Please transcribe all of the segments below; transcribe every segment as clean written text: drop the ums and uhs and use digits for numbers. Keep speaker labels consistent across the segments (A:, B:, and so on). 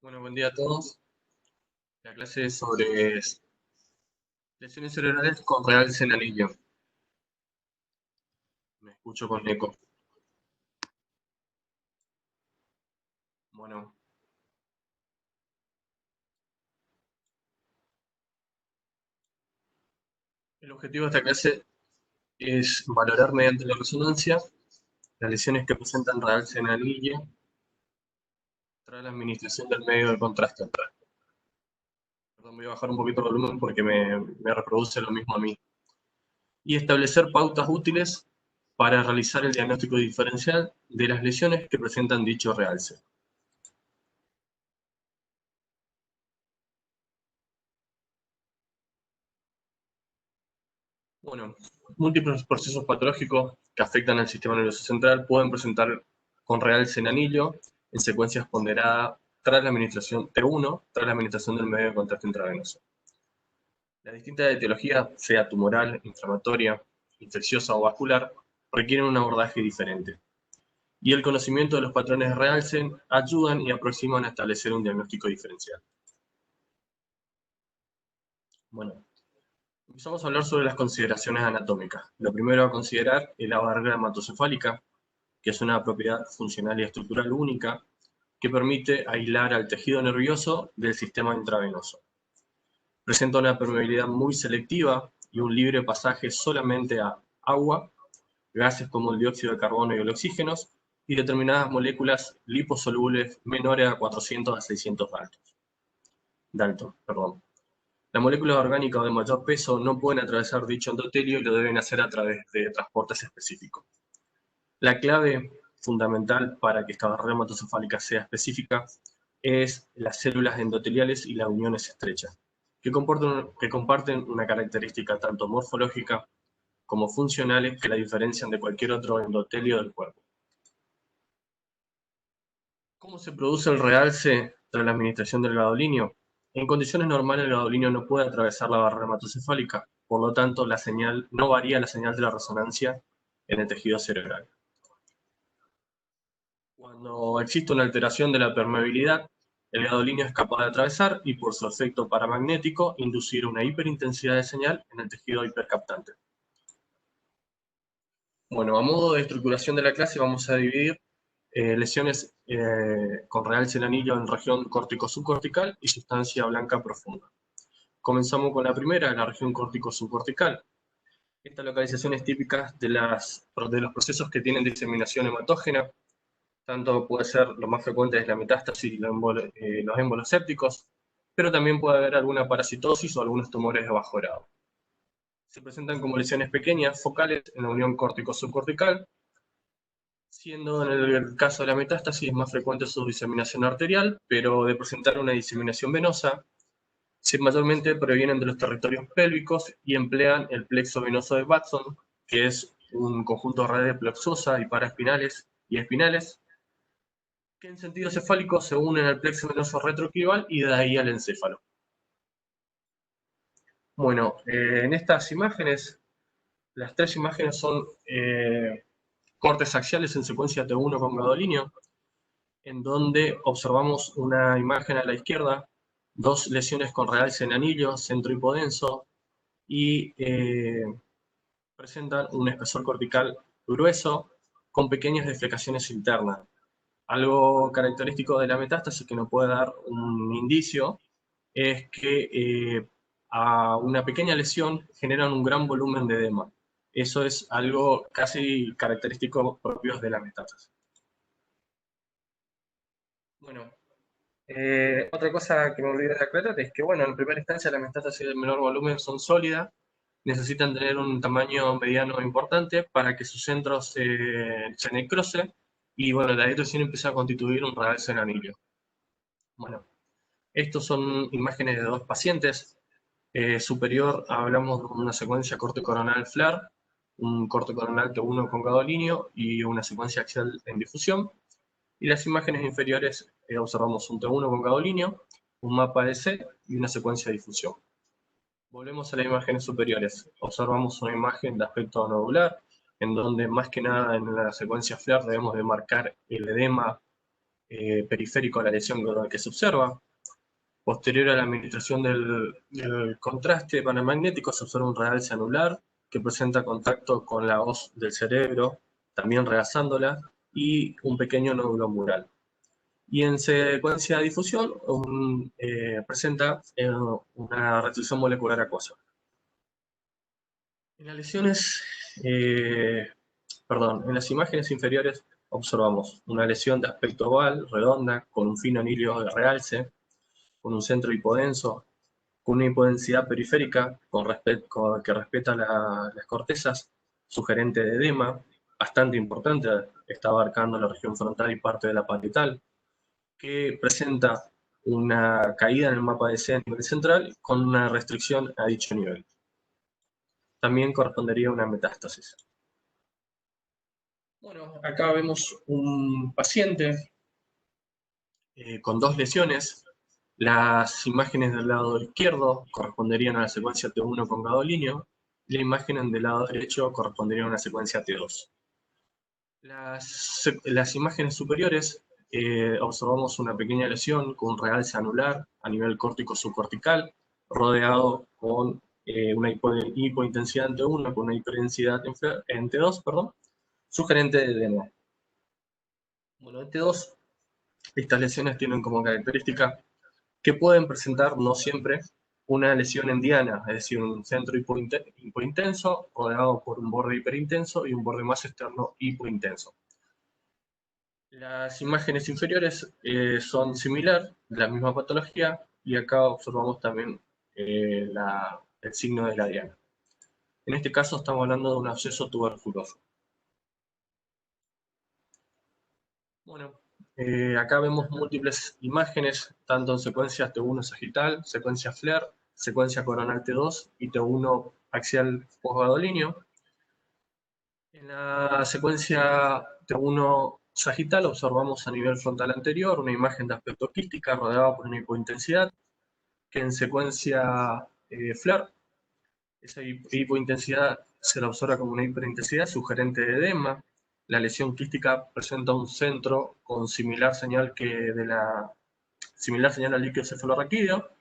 A: Bueno, buen día a todos. La clase es sobre lesiones cerebrales con realce en anillo. Me escucho con eco. Bueno, el objetivo de esta clase es valorar mediante la resonancia las lesiones que presentan realce en anillo tras la administración del medio de contraste. Perdón, voy a bajar un poquito el volumen porque me reproduce lo mismo a mí. Y establecer pautas útiles para realizar el diagnóstico diferencial de las lesiones que presentan dicho realce. Bueno, múltiples procesos patológicos que afectan al sistema nervioso central pueden presentar con realce en anillo en secuencias ponderadas tras la administración T1, tras la administración del medio de contraste intravenoso. Las distintas etiologías, sea tumoral, inflamatoria, infecciosa o vascular, requieren un abordaje diferente. Y el conocimiento de los patrones de realce ayudan y aproximan a establecer un diagnóstico diferencial. Bueno, empezamos a hablar sobre las consideraciones anatómicas. Lo primero a considerar es la barrera hematocefálica, que es una propiedad funcional y estructural única que permite aislar al tejido nervioso del sistema intravenoso. Presenta una permeabilidad muy selectiva y un libre pasaje solamente a agua, gases como el dióxido de carbono y el oxígeno, y determinadas moléculas liposolubles menores a 400 a 600 Dalton. Las moléculas orgánicas de mayor peso no pueden atravesar dicho endotelio y lo deben hacer a través de transportes específicos. La clave fundamental para que esta barrera hematocefálica sea específica es las células endoteliales y las uniones estrechas, que comparten una característica tanto morfológica como funcionales que la diferencian de cualquier otro endotelio del cuerpo. ¿Cómo se produce el realce tras la administración del gadolinio? En condiciones normales el gadolinio no puede atravesar la barrera hematocefálica, por lo tanto no varía la señal de la resonancia en el tejido cerebral. Cuando existe una alteración de la permeabilidad, el gadolinio es capaz de atravesar y por su efecto paramagnético inducir una hiperintensidad de señal en el tejido hipercaptante. Bueno, a modo de estructuración de la clase vamos a dividir lesiones con realce en anillo en región córtico-subcortical y sustancia blanca profunda. Comenzamos con la primera, la región córtico-subcortical. Esta localización es típica de los procesos que tienen diseminación hematógena. Tanto puede ser, lo más frecuente es la metástasis y los émbolos sépticos, pero también puede haber alguna parasitosis o algunos tumores de bajo grado. Se presentan como lesiones pequeñas, focales, en la unión córtico-subcortical, siendo en el caso de la metástasis más frecuente su diseminación arterial, pero de presentar una diseminación venosa, mayormente provienen de los territorios pélvicos y emplean el plexo venoso de Watson, que es un conjunto de redes plexosas y paraespinales y espinales, que en sentido cefálico se unen al plexo venoso retroequival y de ahí al encéfalo. Bueno, en estas imágenes, las tres imágenes son cortes axiales en secuencia T1 con gadolinio, en donde observamos una imagen a la izquierda, dos lesiones con realce en anillo, centro hipodenso, y presentan un espesor cortical grueso con pequeñas deflecaciones internas. Algo característico de la metástasis que nos puede dar un indicio es que a una pequeña lesión generan un gran volumen de edema. Eso es algo casi característico propio de la metástasis. Bueno, otra cosa que me olvidé de aclarar es que, bueno, en primera instancia las metástasis de menor volumen son sólidas, necesitan tener un tamaño mediano importante para que su centro se necrose y, bueno, de ahí recién empieza a constituir un realce en anillo. Bueno, estos son imágenes de dos pacientes. Superior hablamos de una secuencia corte coronal FLAR, un corte coronal T1 con gadolinio y una secuencia axial en difusión. Y las imágenes inferiores observamos un T1 con gadolinio, un mapa de C y una secuencia de difusión. Volvemos a las imágenes superiores. Observamos una imagen de aspecto nodular, en donde más que nada en la secuencia FLAR debemos de marcar el edema periférico a la lesión que se observa. Posterior a la administración del contraste paramagnético se observa un realce anular que presenta contacto con la hoz del cerebro, también realzándola, y un pequeño nódulo mural. Y en secuencia de difusión presenta una restricción molecular acuosa. En las lesiones, en las imágenes inferiores observamos una lesión de aspecto oval, redonda, con un fino anillo de realce, con un centro hipodenso, con una hipodensidad periférica que respeta las cortezas, sugerente de edema, bastante importante, está abarcando la región frontal y parte de la parietal, que presenta una caída en el mapa de C a nivel central con una restricción a dicho nivel. También correspondería a una metástasis. Bueno, acá vemos un paciente con dos lesiones. Las imágenes del lado izquierdo corresponderían a la secuencia T1 con gadolinio, y la imagen del lado derecho correspondería a una secuencia T2. Las imágenes superiores observamos una pequeña lesión con un realce anular a nivel córtico subcortical, rodeado con una hipointensidad en T1 con una hiperensidad en T2, sugerente de edema. Bueno, en T2, estas lesiones tienen como característica que pueden presentar, no siempre, una lesión en diana, es decir, un centro hipointenso rodeado por un borde hiperintenso y un borde más externo hipointenso. Las imágenes inferiores son similares, la misma patología, y acá observamos también el signo de la diana. En este caso estamos hablando de un absceso tuberculoso. Bueno, acá vemos múltiples imágenes, tanto en secuencias T1 sagital, secuencia FLAIR, secuencia coronal T2 y T1 axial posgadolinio. En la secuencia T1 sagital observamos a nivel frontal anterior una imagen de aspecto quística rodeada por una hipointensidad, que en secuencia FLAIR, esa hipointensidad se la observa como una hiperintensidad sugerente de edema. La lesión quística presenta un centro con similar señal al líquido cefalorraquídeo,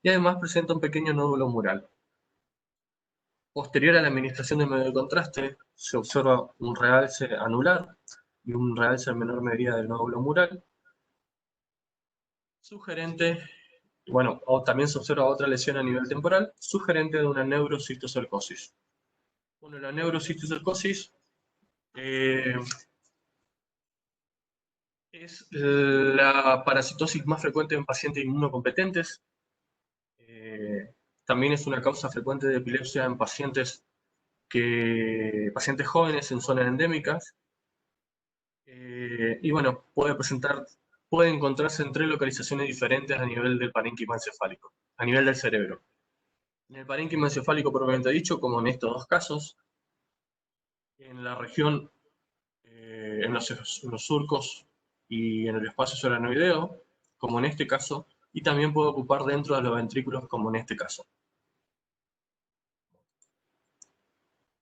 A: y además presenta un pequeño nódulo mural. Posterior a la administración del medio de contraste, se observa un realce anular y un realce en menor medida del nódulo mural, sugerente, o también se observa otra lesión a nivel temporal, sugerente de una neurocistocercosis. Bueno, la neurocistocercosis es la parasitosis más frecuente en pacientes inmunocompetentes. También es una causa frecuente de epilepsia en pacientes jóvenes en zonas endémicas. Y bueno, puede encontrarse en tres localizaciones diferentes a nivel del parénquima encefálico, a nivel del cerebro. En el parénquima encefálico propiamente dicho, como en estos dos casos, en la región, en los surcos y en el espacio solenoideo, como en este caso, y también puede ocupar dentro de los ventrículos, como en este caso.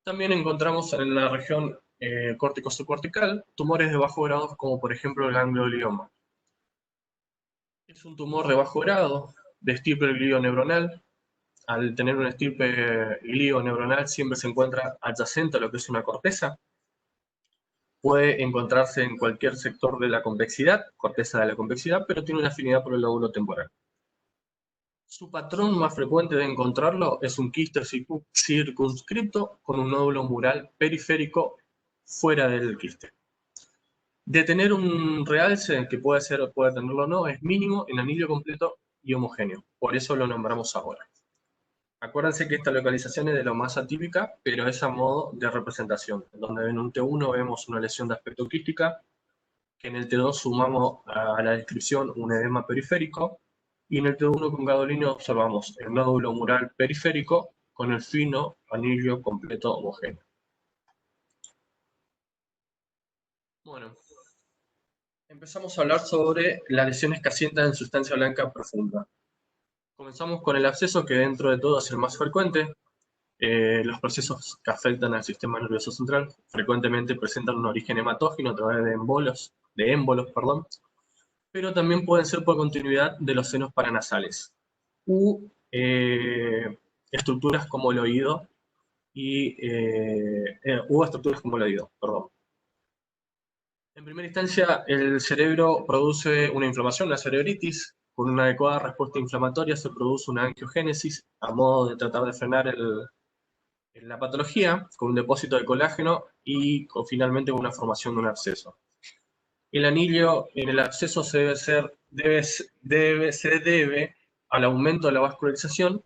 A: También encontramos en la región córtico subcortical tumores de bajo grado, como por ejemplo el ganglioma. Es un tumor de bajo grado, de estirpe glioneuronal. Al tener una estirpe glioneuronal siempre se encuentra adyacente a lo que es una corteza. Puede encontrarse en cualquier sector de la convexidad, corteza de la convexidad, pero tiene una afinidad por el lóbulo temporal. Su patrón más frecuente de encontrarlo es un quiste circunscripto con un nódulo mural periférico fuera del quiste. De tener un realce, que puede tenerlo o no, es mínimo en anillo completo y homogéneo. Por eso lo nombramos ahora. Acuérdense que esta localización es de lo más atípica, pero es a modo de representación. Donde en un T1 vemos una lesión de aspecto quística, que en el T2 sumamos a la descripción un edema periférico, y en el T1 con gadolinio observamos el nódulo mural periférico con el fino anillo completo homogéneo. Bueno, empezamos a hablar sobre las lesiones que asientan en sustancia blanca profunda. Comenzamos con el absceso, que dentro de todo es el más frecuente. Los procesos que afectan al sistema nervioso central frecuentemente presentan un origen hematógeno a través de émbolos, pero también pueden ser por continuidad de los senos paranasales u estructuras como el oído u estructuras como el oído, perdón. En primera instancia, el cerebro produce una inflamación, la cerebritis. Con una adecuada respuesta inflamatoria se produce una angiogénesis a modo de tratar de frenar la patología con un depósito de colágeno y finalmente con una formación de un absceso. El anillo en el absceso se debe al aumento de la vascularización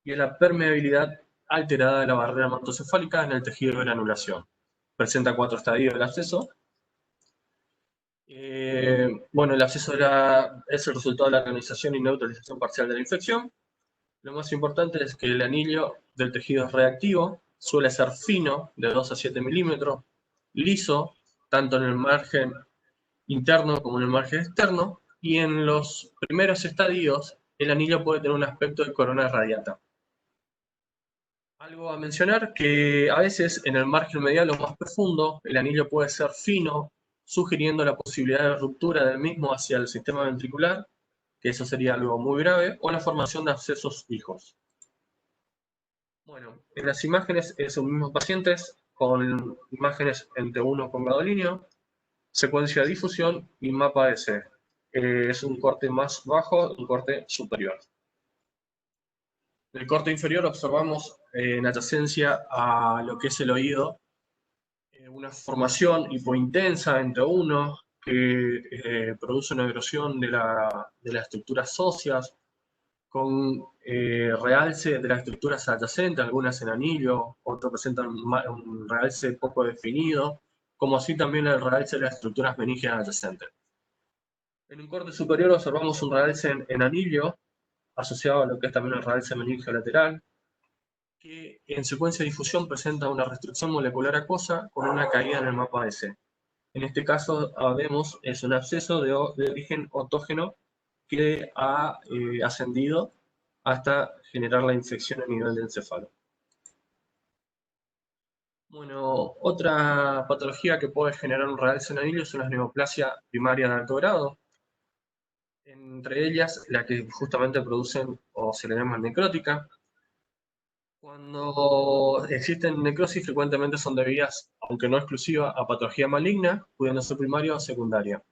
A: y a la permeabilidad alterada de la barrera hematocefálica en el tejido de granulación. Presenta 4 estadios del absceso. Bueno, el absceso es el resultado de la organización y neutralización parcial de la infección. Lo más importante es que el anillo del tejido es reactivo, suele ser fino, de 2 a 7 milímetros, liso, tanto en el margen interno como en el margen externo, y en los primeros estadios el anillo puede tener un aspecto de corona radiata. Algo a mencionar, que a veces en el margen medial o más profundo el anillo puede ser fino, sugiriendo la posibilidad de ruptura del mismo hacia el sistema ventricular, que eso sería algo muy grave, o la formación de abscesos fijos. Bueno, en las imágenes son mismos pacientes con imágenes entre 1 con gadolíneo, secuencia de difusión y mapa de C. Es un corte más bajo, un corte superior. En el corte inferior observamos en adyacencia a lo que es el oído una formación hipointensa entre 1 que produce una erosión de las estructuras óseas con realce de las estructuras adyacentes, algunas en anillo, otras presentan un realce poco definido, como así también el realce de las estructuras meningias adyacentes. En un corte superior observamos un realce en anillo, asociado a lo que es también el realce meningio lateral, que en secuencia de difusión presenta una restricción molecular acuosa con una caída en el mapa de C. En este caso vemos es un absceso de origen autógeno que ha ascendido hasta generar la infección a nivel del encéfalo. Bueno, otra patología que puede generar un realce en anillo son las neoplasias primarias de alto grado. Entre ellas, la que justamente producen o se le llama necrótica. Cuando existen necrosis, frecuentemente son debidas, aunque no exclusiva, a patología maligna, pudiendo ser primaria o secundaria.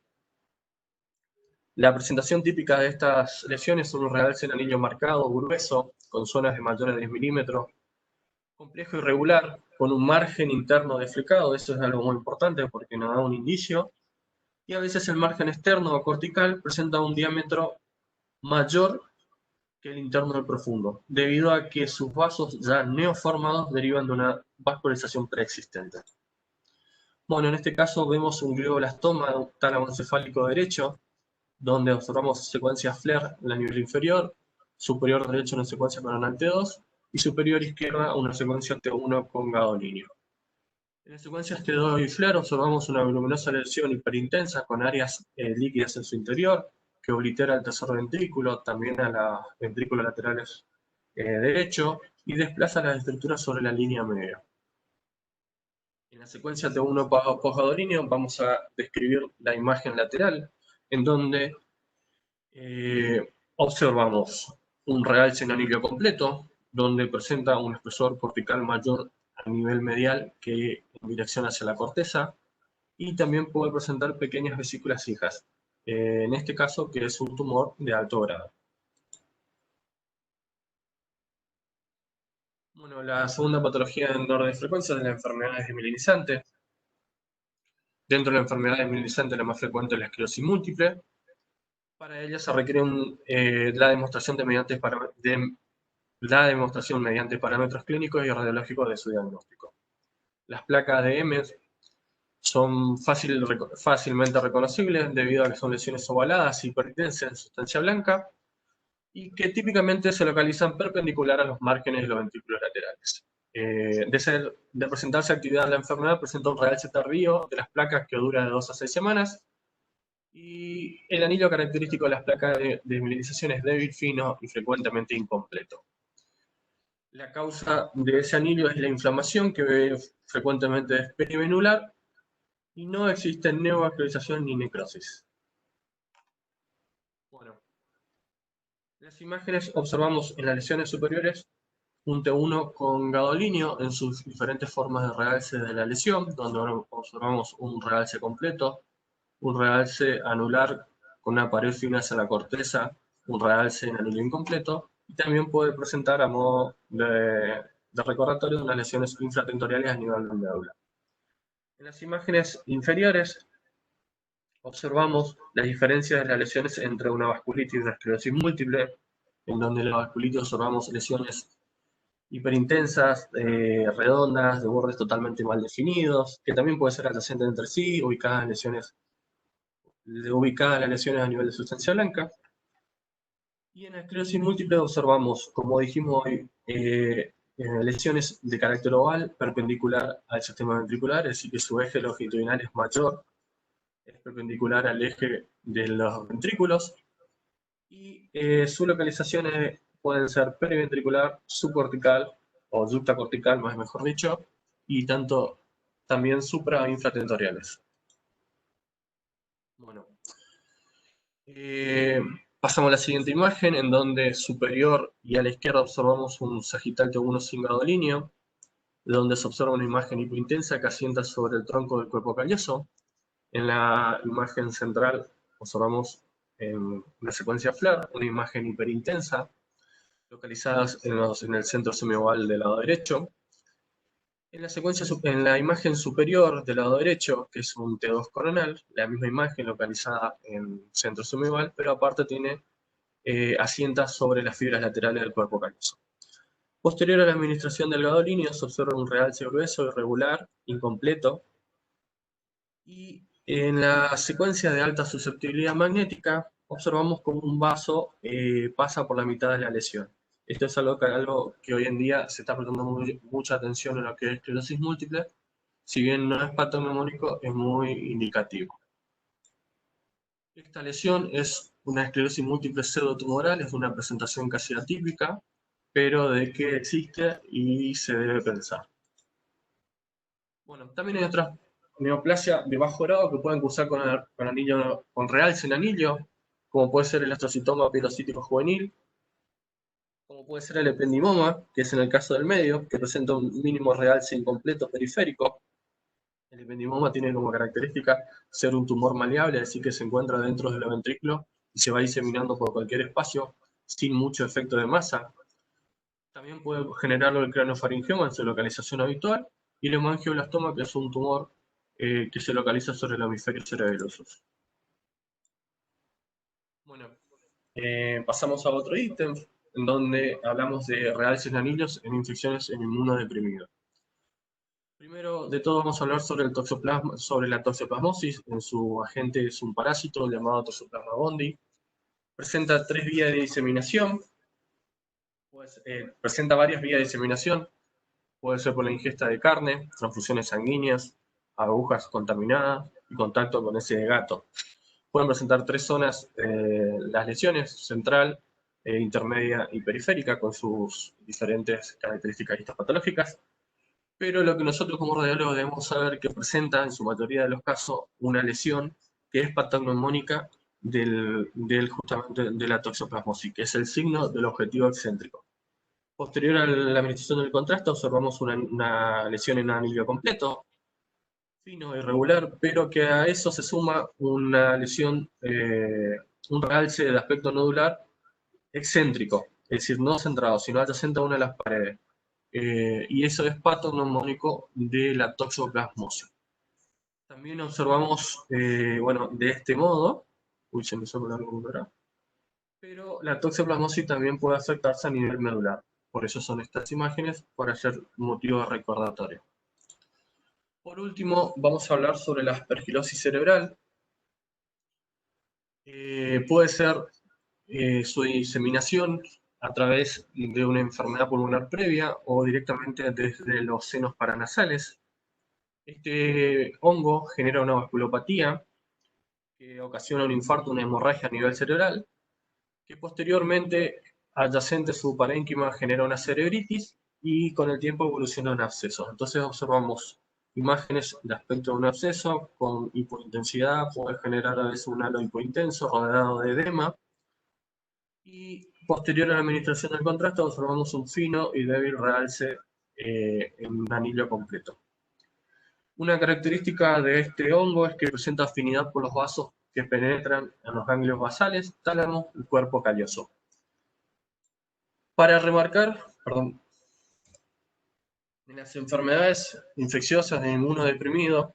A: La presentación típica de estas lesiones es un realce en anillo marcado, grueso, con zonas de mayores de 10 milímetros, complejo y irregular, con un margen interno deflecado, eso es algo muy importante porque nos da un indicio, y a veces el margen externo o cortical presenta un diámetro mayor que el interno del profundo, debido a que sus vasos ya neoformados derivan de una vascularización preexistente. Bueno, en este caso vemos un glioblastoma tálamo encefálico derecho, donde observamos secuencias FLAIR en el nivel inferior, superior derecho una secuencia coronal T2 y superior izquierda una secuencia T1 con gadolíneo. En las secuencias T2 y FLAIR observamos una voluminosa lesión hiperintensa con áreas líquidas en su interior, que oblitera el tercer ventrículo, también a los ventrículos laterales derecho, y desplaza las estructuras sobre la línea media. En la secuencia T1 posgadolíneo vamos a describir la imagen lateral, en donde observamos un realce en anillo completo, donde presenta un espesor cortical mayor a nivel medial que en dirección hacia la corteza, y también puede presentar pequeñas vesículas hijas, en este caso que es un tumor de alto grado. Bueno, la segunda patología en orden de frecuencia es la enfermedad desmielinizante. Dentro de la enfermedad desmielinizante la más frecuente es la esclerosis múltiple. Para ella se requiere la demostración mediante parámetros clínicos y radiológicos de su diagnóstico. Las placas de M son fácilmente reconocibles debido a que son lesiones ovaladas y hiperintensas en sustancia blanca y que típicamente se localizan perpendicular a los márgenes de los ventrículos laterales. De presentarse actividad en la enfermedad, presenta un realce tardío de las placas que dura de 2 a 6 semanas, y el anillo característico de las placas de desmielinización es débil, fino y frecuentemente incompleto. La causa de ese anillo es la inflamación, que frecuentemente es perivenular, y no existe neovascularización ni necrosis. En las imágenes observamos en las lesiones superiores un T1 con gadolinio en sus diferentes formas de realce de la lesión, donde observamos un realce completo, un realce anular con una pared fina hacia la corteza, un realce en anillo incompleto, y también puede presentar a modo de recordatorio unas lesiones infratentoriales a nivel de médula. En las imágenes inferiores observamos las diferencias de las lesiones entre una vasculitis y una esclerosis múltiple, en donde en la vasculitis observamos lesiones hiperintensas, redondas, de bordes totalmente mal definidos, que también pueden ser adyacentes entre sí, ubicadas las lesiones a nivel de sustancia blanca. Y en la esclerosis múltiple observamos, como dijimos hoy, lesiones de carácter oval perpendicular al sistema ventricular, es decir, que su eje longitudinal es mayor, es perpendicular al eje de los ventrículos, y sus localizaciones pueden ser periventricular, subcortical o yuxtacortical, más mejor dicho, y también supra e infratentoriales. Bueno, pasamos a la siguiente imagen, en donde superior y a la izquierda observamos un sagital T1 sin gadolinio, donde se observa una imagen hipointensa que asienta sobre el tronco del cuerpo calloso. En la imagen central observamos en una secuencia FLAIR una imagen hiperintensa, localizadas en el centro semioval del lado derecho. En la imagen superior del lado derecho, que es un T2 coronal, la misma imagen localizada en centro semioval, pero aparte tiene asienta sobre las fibras laterales del cuerpo calloso. Posterior a la administración del gadolinio se observa un realce grueso, irregular, incompleto, y en la secuencia de alta susceptibilidad magnética observamos como un vaso pasa por la mitad de la lesión. Esto es algo que hoy en día se está prestando mucha atención en lo que es esclerosis múltiple, si bien no es patognomónico, es muy indicativo. Esta lesión es una esclerosis múltiple pseudotumoral, es una presentación casi atípica, pero de que existe y se debe pensar. Bueno, también hay otras neoplasia de bajo grado que pueden cursar con realce en anillo, como puede ser el astrocitoma pielocítico juvenil, como puede ser el ependimoma, que es en el caso del medio, que presenta un mínimo realce incompleto periférico. El ependimoma tiene como característica ser un tumor maleable, es decir, que se encuentra dentro del ventrículo y se va diseminando por cualquier espacio sin mucho efecto de masa. También puede generarlo el craniofaringioma en su localización habitual, y el hemangioblastoma, que es un tumor que se localiza sobre el hemisferio cerebeloso. Bueno, pasamos a otro ítem, en donde hablamos de realces en anillos en infecciones en inmunodeprimidos. Primero de todo vamos a hablar sobre la toxoplasmosis. En su agente es un parásito llamado Toxoplasma gondii. Presenta tres vías de diseminación. Pues, presenta varias vías de diseminación. Puede ser por la ingesta de carne, transfusiones sanguíneas, agujas contaminadas y contacto con ese gato. Pueden presentar tres zonas las lesiones: central, intermedia y periférica, con sus diferentes características histopatológicas. Pero lo que nosotros como radiólogos debemos saber que presenta en su mayoría de los casos una lesión que es patognomónica justamente de la toxoplasmosis, que es el signo del objetivo excéntrico. Posterior a la administración del contraste observamos una lesión en anillo completo, fino, irregular, pero que a eso se suma una lesión, un realce de aspecto nodular excéntrico, es decir, no centrado, sino adyacente a una de las paredes. Y eso es patognomónico de la toxoplasmosis. También observamos, bueno, de este modo, uy, se me sopla algo ahora, pero la toxoplasmosis también puede afectarse a nivel medular. Por eso son estas imágenes, para hacer motivo de recordatorio. Por último, vamos a hablar sobre la aspergilosis cerebral. Puede ser su diseminación a través de una enfermedad pulmonar previa o directamente desde los senos paranasales. Este hongo genera una vasculopatía que ocasiona un infarto, una hemorragia a nivel cerebral, que posteriormente, adyacente a su parénquima, genera una cerebritis y con el tiempo evoluciona un absceso. Entonces observamos imágenes de aspecto de un absceso con hipointensidad, puede generar a veces un halo hipointenso rodeado de edema, Y posterior a la administración del contraste observamos un fino y débil realce en un anillo completo. Una característica de este hongo es que presenta afinidad por los vasos que penetran en los ganglios basales, tálamo y cuerpo calloso. Para remarcar, en las enfermedades infecciosas de inmunodeprimido,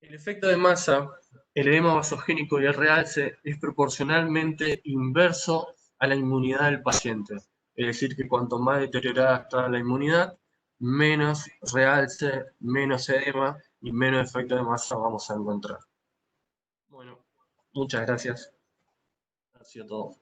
A: el efecto de masa, el edema vasogénico y el realce es proporcionalmente inverso a la inmunidad del paciente. Es decir, que cuanto más deteriorada está la inmunidad, menos realce, menos edema y menos efecto de masa vamos a encontrar. Bueno, muchas gracias. Ha sido todo.